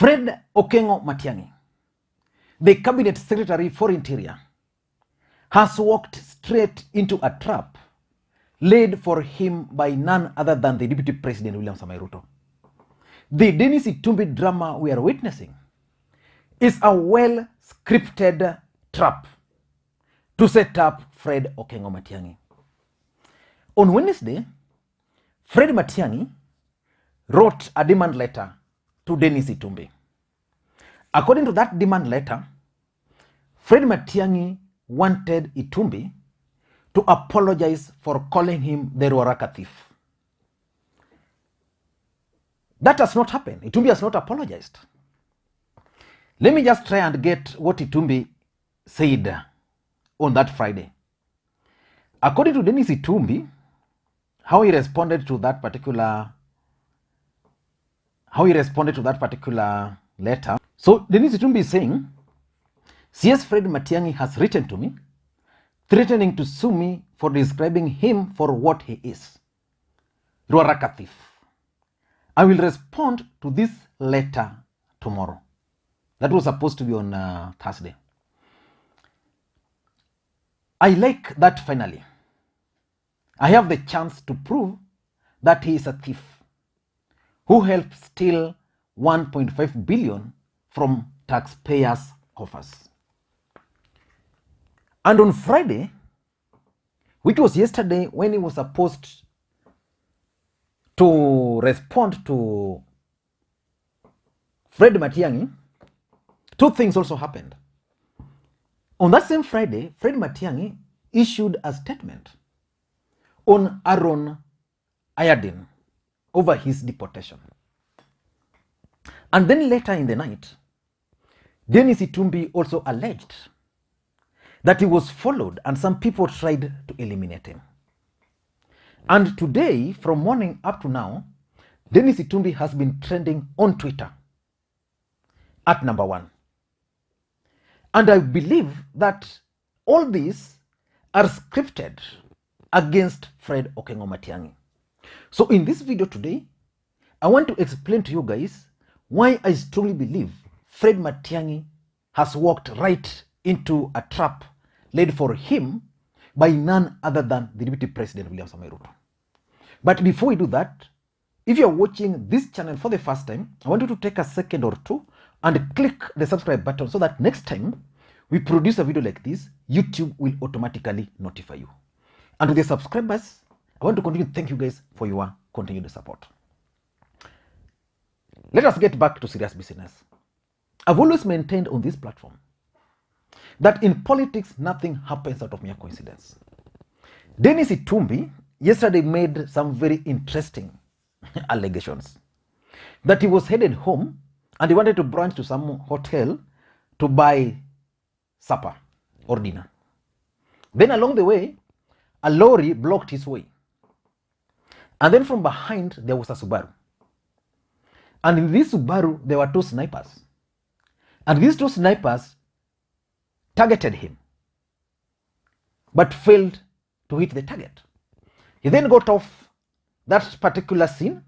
Fred Okengo Matiangi, the Cabinet Secretary for Interior, has walked straight into a trap laid for him by none other than the Deputy President William Samoei Ruto. The Dennis Itumbi drama we are witnessing is a well-scripted trap to set up Fred Okengo Matiangi. On Wednesday, Fred Matiangi wrote a demand letter to Dennis Itumbi. According to that demand letter, Fred Matiangi wanted Itumbi to apologize for calling him the Ruaraka thief. That has not happened. Itumbi has not apologized. Let me just try and get what Itumbi said on that Friday. According to Dennis Itumbi, how he responded to that particular letter. So Dennis Itumbi is saying, CS Fred Matiangi has written to me, threatening to sue me for describing him for what he is, Ruaraka thief. I will respond to this letter tomorrow. That was supposed to be on Thursday. I like that finally. I have the chance to prove that he is a thief who helped steal 1.5 billion from taxpayers' coffers. And on Friday, which was yesterday when he was supposed to respond to Fred Matiangi, two things also happened. On that same Friday, Fred Matiangi issued a statement on Aaron Ayadin over his deportation. And then later in the night, Dennis Itumbi also alleged that he was followed and some people tried to eliminate him. And today, from morning up to now, Dennis Itumbi has been trending on Twitter at #1. And I believe that all these are scripted against Fred Okengo Matiangi. So in this video today, I want to explain to you guys why I strongly believe Fred Matiangi has walked right into a trap laid for him by none other than the Deputy President William Samoei Ruto. But before we do that, if you're watching this channel for the first time, I want you to take a second or two and click the subscribe button so that next time we produce a video like this, YouTube will automatically notify you. And to the subscribers, I want to continue to thank you guys for your continued support. Let us get back to serious business. I've always maintained on this platform that in politics, nothing happens out of mere coincidence. Dennis Itumbi yesterday made some very interesting allegations that he was headed home and he wanted to branch to some hotel to buy supper or dinner. Then along the way, a lorry blocked his way. And then from behind, there was a Subaru. And in this Subaru, there were two snipers. And these two snipers targeted him, but failed to hit the target. He then got off that particular scene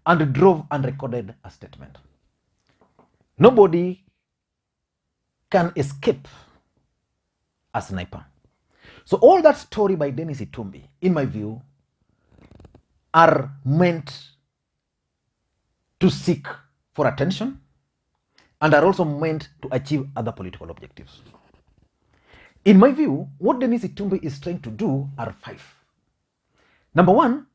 and drove and recorded a statement. Nobody can escape a sniper. So all that story by Dennis Itumbi, in my view, are meant to seek for attention and are also meant to achieve other political objectives. In my view, what Dennis Itumbi is trying to do are 5. Number 1,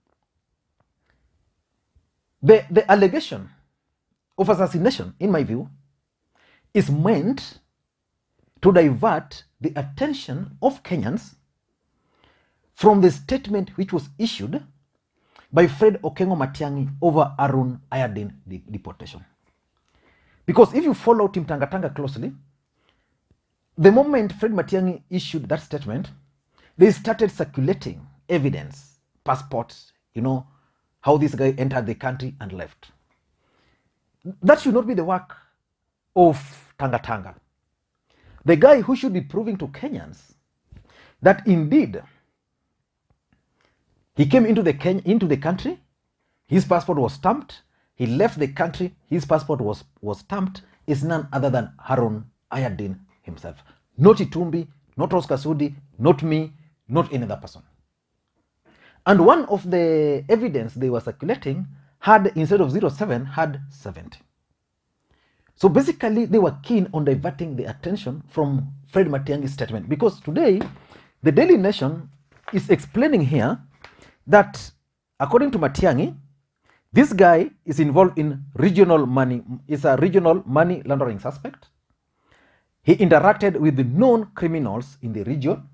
the allegation of assassination, in my view, is meant to divert the attention of Kenyans from the statement which was issued by Fred Okengo Matiangi over Aaron Ayadin deportation. Because if you follow Team Tanga Tanga closely, the moment Fred Matiangi issued that statement, they started circulating evidence, passports, how this guy entered the country and left. That should not be the work of Tanga Tanga. The guy who should be proving to Kenyans that indeed he came into the country, his passport was stamped, he left the country, his passport was stamped, is none other than Harun Ayadin himself. Not Itumbi, not Oscar Sudi, not me, not any other person. And one of the evidence they were circulating had, instead of 07, had 70. So basically, they were keen on diverting the attention from Fred Matiangi's statement, because today, the Daily Nation is explaining here that, according to Matiangi, this guy is involved in regional money, is a regional money laundering suspect. He interacted with the known criminals in the region.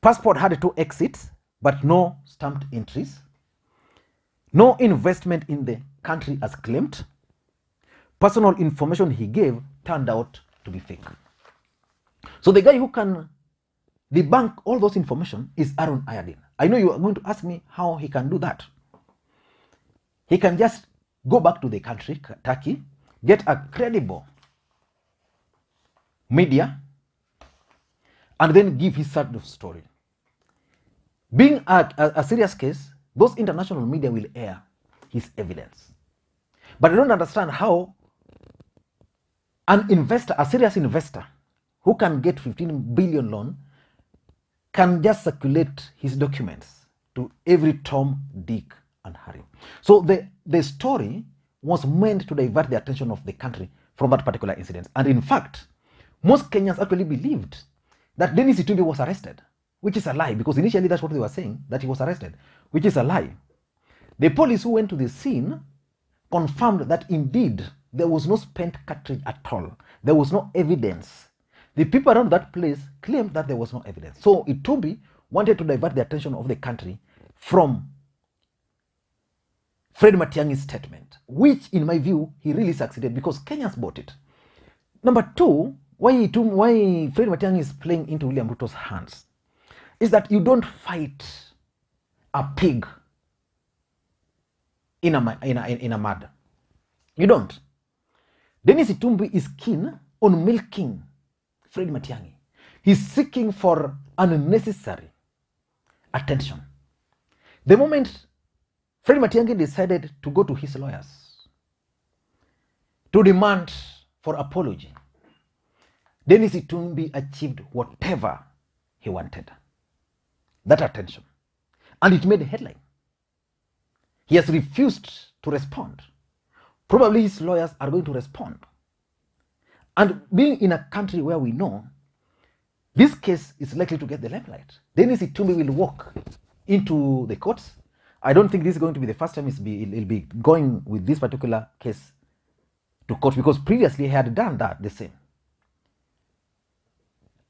Passport had 2 exits, but no stamped entries. No investment in the country as claimed. Personal information he gave turned out to be fake. So the guy who can debunk all those information is Harun Ayadin. I know you are going to ask me how he can do that. He can just go back to the country, Turkey, get a credible media, and then give his side of story. Being a serious case, those international media will air his evidence. But I don't understand how an investor, a serious investor, who can get 15 billion loan, can just circulate his documents to every Tom, Dick, and Harry. So the story was meant to divert the attention of the country from that particular incident. And in fact, most Kenyans actually believed that Dennis Itumbi was arrested, which is a lie, because initially that's what they were saying, that he was arrested, which is a lie. The police who went to the scene confirmed that indeed there was no spent cartridge at all. There was no evidence. The people around that place claimed that there was no evidence. So Itumbi wanted to divert the attention of the country from Fred Matiangi's statement, which in my view, he really succeeded, because Kenyans bought it. Number 2, why Fred Matiangi is playing into William Ruto's hands is that you don't fight a pig in a mud. You don't. Dennis Itumbi is keen on milking Fred Matiangi. He's seeking for unnecessary attention. The moment Fred Matiangi decided to go to his lawyers to demand for apology, Dennis Itumbi achieved whatever he wanted. That attention. And it made a headline. He has refused to respond. Probably his lawyers are going to respond. And being in a country where we know this case is likely to get the limelight, Dennis Itumbi will walk into the courts. I don't think this is going to be the first time he'll be going with this particular case to court, because previously he had done that the same.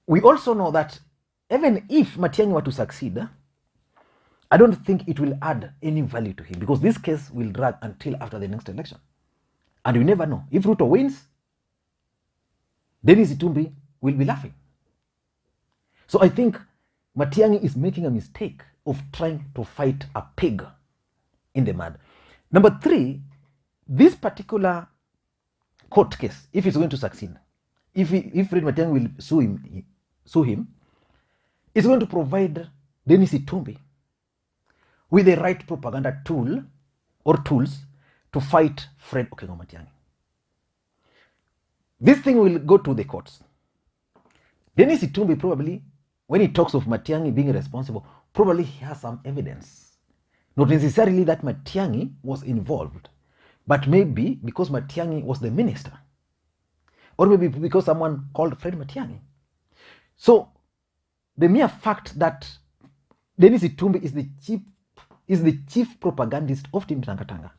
We also know that even if Matiangi were to succeed, I don't think it will add any value to him, because this case will drag until after the next election. And you never know. If Ruto wins, Dennis Itumbi will be laughing. So I think Matiangi is making a mistake of trying to fight a pig in the mud. Number 3, this particular court case, if it's going to succeed, if Fred Matiangi will sue him, it's going to provide Dennis Itumbi with the right propaganda tool or tools to fight Fred Matiangi. This thing will go to the courts. Dennis Itumbi probably, when he talks of Matiangi being responsible, probably he has some evidence. Not necessarily that Matiangi was involved, but maybe because Matiangi was the minister, or maybe because someone called Fred Matiangi. So the mere fact that Dennis Itumbi is the chief propagandist of Team Tangatanga,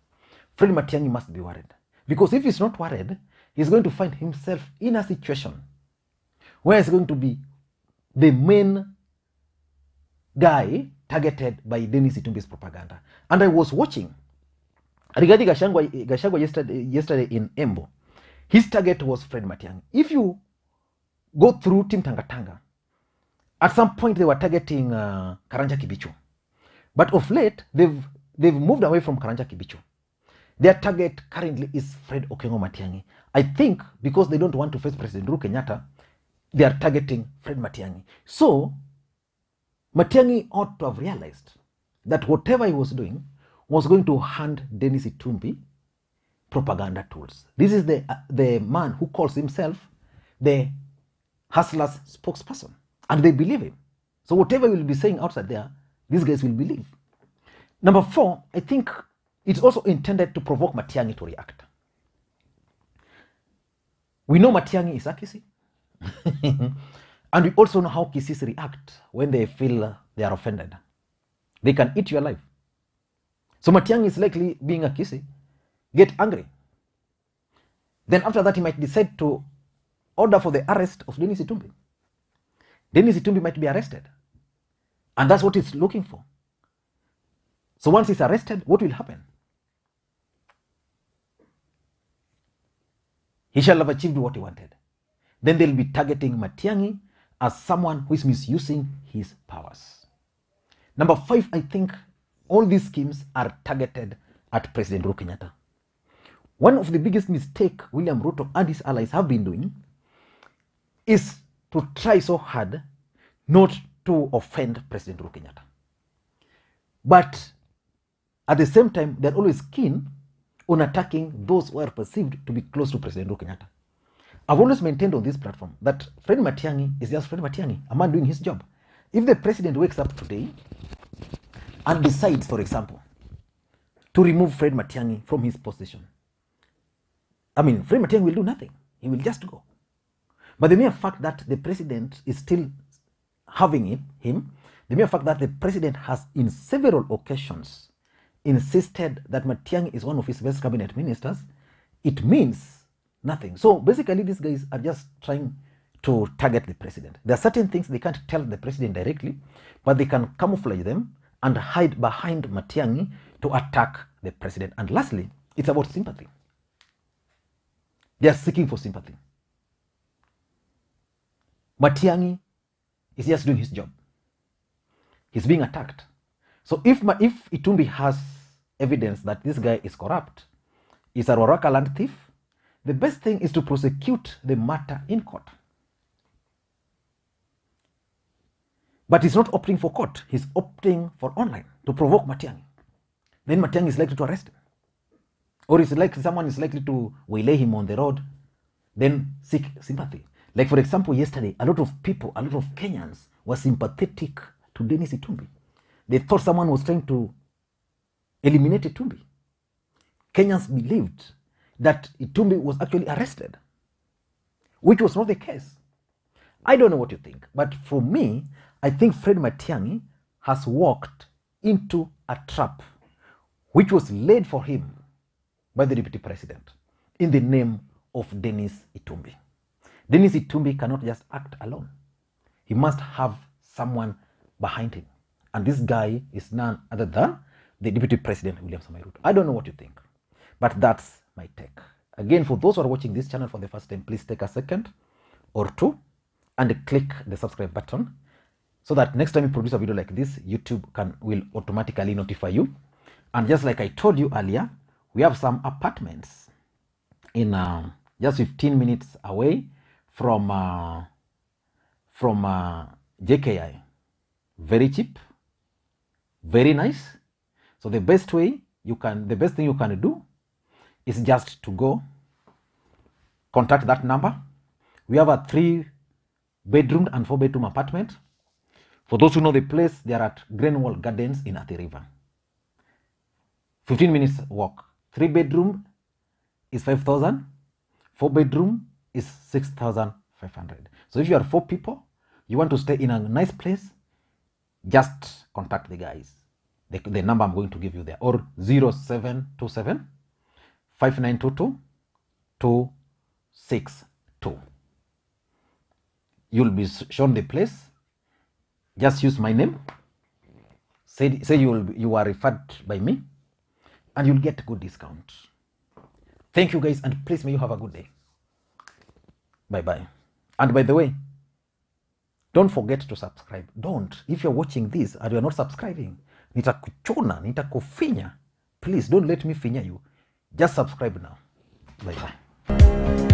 Fred Matiangi must be worried. Because if he's not worried, he's going to find himself in a situation where he's going to be the main guy targeted by Dennis Itumbi's propaganda. And I was watching Rigathi Gachagua yesterday in Embo. His target was Fred Matiangi. If you go through Team Tangatanga, at some point they were targeting Karanja Kibichu. But of late, they've moved away from Karanja Kibichu. Their target currently is Fred Matiangi. I think because they don't want to face President Uhuru Kenyatta, they are targeting Fred Matiangi. So, Matiangi ought to have realized that whatever he was doing was going to hand Dennis Itumbi propaganda tools. This is the man who calls himself the hustler's spokesperson, and they believe him. So whatever he will be saying outside there, these guys will believe. Number 4, I think it's also intended to provoke Matiangi to react. We know Matiangi is a Kisi. And we also know how Kisis react when they feel they are offended. They can eat you alive. So Matiangi is likely, being a Kisi, get angry. Then after that, he might decide to order for the arrest of Dennis Itumbi. Dennis Itumbi might be arrested. And that's what he's looking for. So once he's arrested, what will happen? He shall have achieved what he wanted. Then they'll be targeting Matiangi as someone who is misusing his powers. Number 5, I think all these schemes are targeted at President Uhuru Kenyatta. One of the biggest mistakes William Ruto and his allies have been doing is to try so hard not to offend President Uhuru Kenyatta. But at the same time, they're always keen on attacking those who are perceived to be close to President Uhuru Kenyatta. I've always maintained on this platform that Fred Matiangi is just Fred Matiangi, a man doing his job. If the president wakes up today and decides, for example, to remove Fred Matiangi from his position, Fred Matiangi will do nothing. He will just go. But the mere fact that the president is still having him, the mere fact that the president has in several occasions insisted that Matiangi is one of his best cabinet ministers, it means nothing. So basically, these guys are just trying to target the president. There are certain things they can't tell the president directly, but they can camouflage them and hide behind Matiangi to attack the president. And lastly, it's about sympathy. They are seeking for sympathy. Matiangi is just doing his job. He's being attacked. So if Itumbi has evidence that this guy is corrupt, is a Roraka land thief, the best thing is to prosecute the matter in court. But he's not opting for court. He's opting for online to provoke Matiangi. Then Matiangi is likely to arrest him. Or it's like someone is likely to waylay him on the road, then seek sympathy. Like, for example, yesterday, a lot of people, a lot of Kenyans were sympathetic to Dennis Itumbi. They thought someone was trying to eliminate Itumbi. Kenyans believed that Itumbi was actually arrested, which was not the case. I don't know what you think, but for me, I think Fred Matiangi has walked into a trap which was laid for him by the deputy president in the name of Dennis Itumbi. Dennis Itumbi cannot just act alone. He must have someone behind him. And this guy is none other than the deputy president, William Samoei Ruto. I don't know what you think, but that's my take. Again, for those who are watching this channel for the first time, please take a second or two and click the subscribe button so that next time you produce a video like this, YouTube will automatically notify you. And just like I told you earlier, we have some apartments in just 15 minutes away from JKI. Very cheap, very nice. So the best thing you can do is just to go contact that number. We have a 3-bedroom and 4-bedroom apartment. For those who know the place, they are at Greenwall Gardens in Athi River. 15 minutes walk. 3-bedroom is 5,000. 4-bedroom is 6,500. So if you are 4 people, you want to stay in a nice place, just contact the guys. The number I'm going to give you there, or 0727 5922 262. You'll be shown the place. Just use my name. Say you are referred by me, and you'll get a good discount. Thank you guys, and please may you have a good day. Bye-bye. And by the way, don't forget to subscribe. Don't. If you're watching this and you're not subscribing, nitakuchona, nitakufinya. Please don't let me finya you. Just subscribe now. Bye-bye.